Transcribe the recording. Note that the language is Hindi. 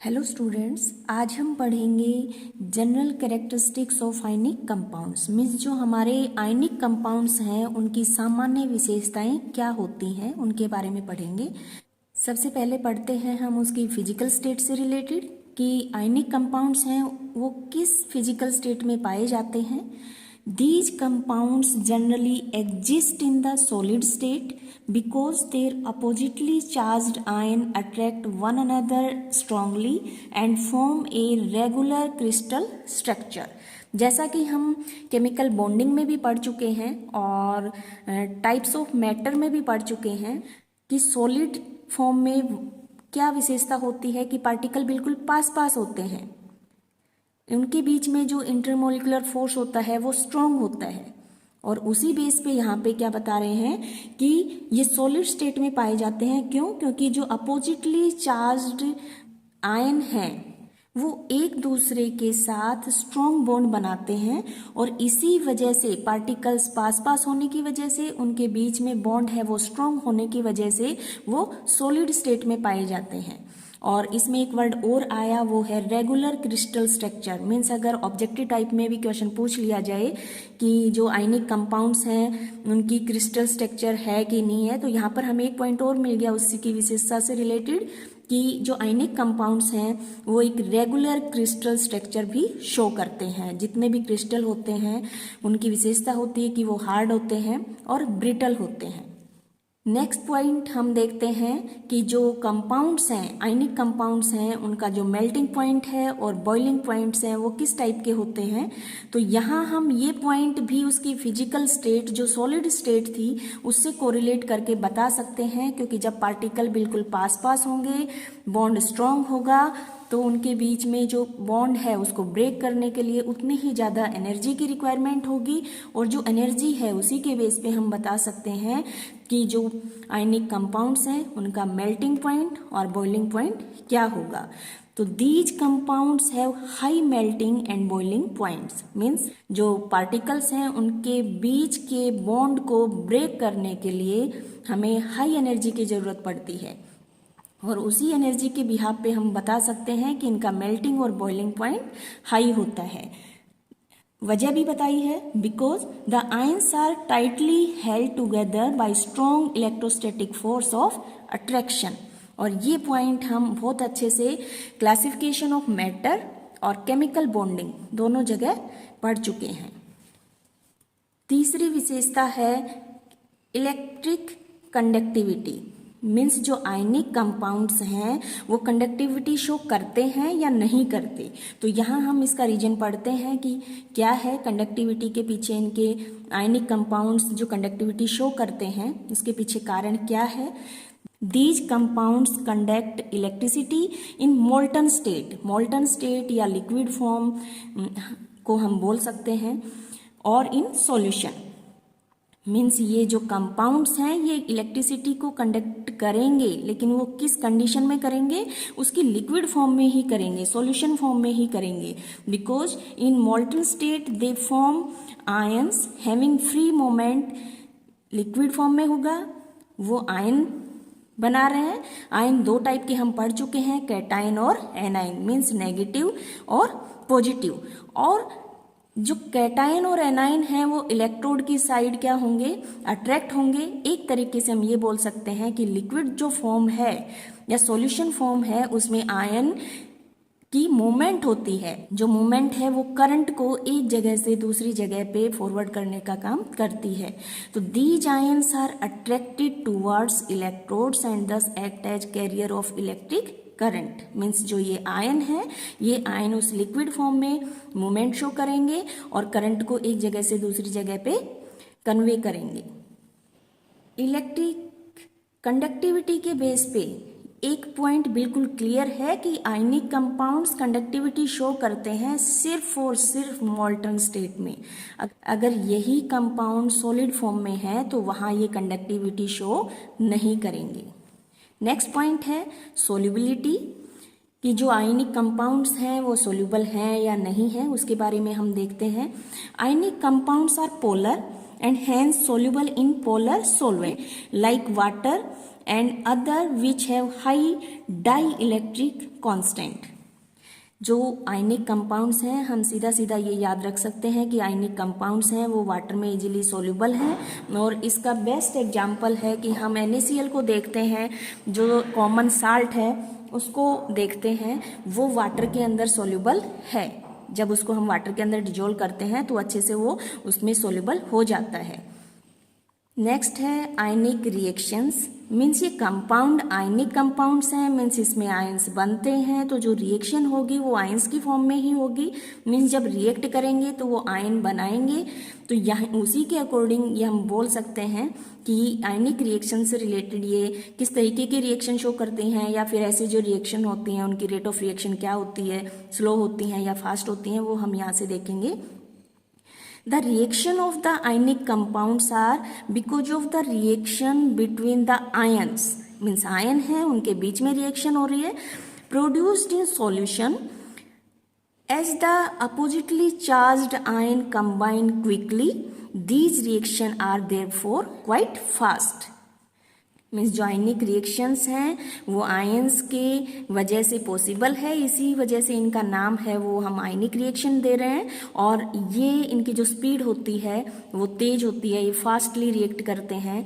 हेलो स्टूडेंट्स, आज हम पढ़ेंगे general characteristics of ionic compounds. Means जो हमारे आयनिक कंपाउंड्स हैं उनकी सामान्य विशेषताएं क्या होती हैं उनके बारे में पढ़ेंगे। सबसे पहले पढ़ते हैं हम उसकी फिजिकल स्टेट से रिलेटेड कि आयनिक कंपाउंड्स हैं वो किस फिजिकल स्टेट में पाए जाते हैं। These compounds generally exist in the solid state because their oppositely charged ion attract one another strongly and form a regular crystal structure। जैसा कि हम केमिकल बॉन्डिंग में भी पढ़ चुके हैं और टाइप्स ऑफ मैटर में भी पढ़ चुके हैं कि सॉलिड फॉर्म में क्या विशेषता होती है कि पार्टिकल बिल्कुल पास पास होते हैं, उनके बीच में जो इंटरमोलिकुलर फोर्स होता है वो स्ट्रॉन्ग होता है। और उसी बेस पे यहाँ पे क्या बता रहे हैं कि ये सॉलिड स्टेट में पाए जाते हैं। क्यों? क्योंकि जो अपोजिटली चार्ज्ड आयन हैं वो एक दूसरे के साथ स्ट्रॉन्ग बॉन्ड बनाते हैं और इसी वजह से पार्टिकल्स पास पास होने की वजह से उनके बीच में बॉन्ड है वो स्ट्रॉन्ग होने की वजह से वो सॉलिड स्टेट में पाए जाते हैं। और इसमें एक वर्ड और आया वो है रेगुलर क्रिस्टल स्ट्रक्चर। मीन्स अगर ऑब्जेक्टिव टाइप में भी क्वेश्चन पूछ लिया जाए कि जो आयनिक कंपाउंड्स हैं उनकी क्रिस्टल स्ट्रक्चर है कि नहीं है, तो यहाँ पर हमें एक पॉइंट और मिल गया उसी की विशेषता से रिलेटेड कि जो आयनिक कंपाउंड्स हैं वो एक रेगुलर क्रिस्टल स्ट्रक्चर भी शो करते हैं। जितने भी क्रिस्टल होते हैं उनकी विशेषता होती है कि वो हार्ड होते हैं और ब्रिटल होते हैं। नेक्स्ट पॉइंट हम देखते हैं कि जो कंपाउंड्स हैं आयनिक कंपाउंड्स हैं उनका जो मेल्टिंग पॉइंट है और बॉइलिंग पॉइंट्स हैं वो किस टाइप के होते हैं। तो यहाँ हम ये पॉइंट भी उसकी फिजिकल स्टेट जो सॉलिड स्टेट थी उससे कोरिलेट करके बता सकते हैं, क्योंकि जब पार्टिकल बिल्कुल पास पास होंगे बॉन्ड स्ट्रॉन्ग होगा तो उनके बीच में जो बॉन्ड है उसको ब्रेक करने के लिए उतनी ही ज़्यादा एनर्जी की रिक्वायरमेंट होगी और जो एनर्जी है उसी के बेस पे हम बता सकते हैं कि जो आयनिक कंपाउंड्स हैं उनका मेल्टिंग पॉइंट और बॉइलिंग पॉइंट क्या होगा। तो these compounds have high melting and boiling points. Means जो पार्टिकल्स हैं उनके बीच के बॉन्ड को ब्रेक करने के लिए हमें हाई एनर्जी की ज़रूरत पड़ती है और उसी एनर्जी के बिहाफ पे हम बता सकते हैं कि इनका मेल्टिंग और बॉइलिंग पॉइंट हाई होता है। वजह भी बताई है, because the ions are tightly held together by strong electrostatic force of attraction. और ये पॉइंट हम बहुत अच्छे से क्लासिफिकेशन ऑफ मैटर और केमिकल बॉन्डिंग दोनों जगह पढ़ चुके हैं। तीसरी विशेषता है इलेक्ट्रिक कंडक्टिविटी। मीन्स जो आयनिक कंपाउंड्स हैं वो कंडक्टिविटी शो करते हैं या नहीं करते। तो यहाँ हम इसका रीजन पढ़ते हैं कि क्या है कंडक्टिविटी के पीछे, इनके आयनिक कंपाउंड्स जो कंडक्टिविटी शो करते हैं इसके पीछे कारण क्या है। These compounds conduct electricity in molten state। molten state या liquid form को हम बोल सकते हैं और in solution। मीन्स ये जो कंपाउंड्स हैं ये इलेक्ट्रिसिटी को कंडक्ट करेंगे, लेकिन वो किस कंडीशन में करेंगे, उसकी लिक्विड फॉर्म में ही करेंगे, सॉल्यूशन फॉर्म में ही करेंगे। Because in molten state they form ions having free moment. Liquid form में होगा वो आयन बना रहे हैं। आयन दो टाइप के हम पढ़ चुके हैं, कैटायन और एनायन। मीन्स नेगेटिव और पॉजिटिव। और जो कैटायन और एनायन है वो इलेक्ट्रोड की साइड क्या होंगे, अट्रैक्ट होंगे। एक तरीके से हम ये बोल सकते हैं कि लिक्विड जो फॉर्म है या सॉल्यूशन फॉर्म है उसमें आयन की मूवमेंट होती है। जो मूवमेंट है वो करंट को एक जगह से दूसरी जगह पे फॉरवर्ड करने का काम करती है। तो these ions are attracted towards electrodes and thus act as carrier of electric current. Means जो ये आयन है ये आयन उस लिक्विड फॉर्म में मूवमेंट शो करेंगे और करंट को एक जगह से दूसरी जगह पे कन्वे करेंगे। इलेक्ट्रिक कंडक्टिविटी के बेस पे एक पॉइंट बिल्कुल क्लियर है कि आयनिक कंपाउंड्स कंडक्टिविटी शो करते हैं सिर्फ और सिर्फ मोल्टन स्टेट में। अगर यही कंपाउंड सॉलिड फॉर्म में है तो वहाँ ये कंडक्टिविटी शो नहीं करेंगे। नेक्स्ट पॉइंट है सोल्यूबिलिटी, कि जो आयनिक कंपाउंड्स हैं वो सोल्यूबल हैं या नहीं है उसके बारे में हम देखते हैं। Ionic compounds are polar and hence soluble in polar solvent like water and other which have high dielectric constant। जो आयनिक कंपाउंड्स हैं हम सीधा सीधा ये याद रख सकते हैं कि आयनिक कंपाउंड्स हैं वो वाटर में इजीली सॉल्युबल हैं। और इसका बेस्ट एग्जांपल है कि हम NaCl को देखते हैं, जो कॉमन साल्ट है उसको देखते हैं, वो वाटर के अंदर सॉल्युबल है। जब उसको हम वाटर के अंदर डिजोल्व करते हैं तो अच्छे से वो उसमें सॉल्युबल हो जाता है। नेक्स्ट है आयनिक रिएक्शंस, मीन्स ये कंपाउंड आयनिक कंपाउंड्स हैं, मीन्स इसमें आयंस बनते हैं तो जो रिएक्शन होगी वो आयंस की फॉर्म में ही होगी। मीन्स जब रिएक्ट करेंगे तो वो आयन बनाएंगे। तो यहाँ उसी के अकॉर्डिंग ये हम बोल सकते हैं कि आयनिक रिएक्शन से रिलेटेड ये किस तरीके की रिएक्शन शो करती हैं, या फिर ऐसे जो रिएक्शन होती हैं उनकी रेट ऑफ रिएक्शन क्या होती है, स्लो होती हैं या फास्ट होती हैं, वो हम यहाँ से देखेंगे। The reaction of the ionic compounds are because of the reaction between the ions, means ion है उनके बीच में रिएक्शन हो रही है, produced in solution as the oppositely charged ion combine quickly, these reaction are therefore quite fast। Means जो आयनिक रिएक्शंस हैं वो आयंस के वजह से पॉसिबल है, इसी वजह से इनका नाम है वो हम आयनिक रिएक्शन दे रहे हैं। और ये इनकी जो स्पीड होती है वो तेज होती है, ये फास्टली रिएक्ट करते हैं।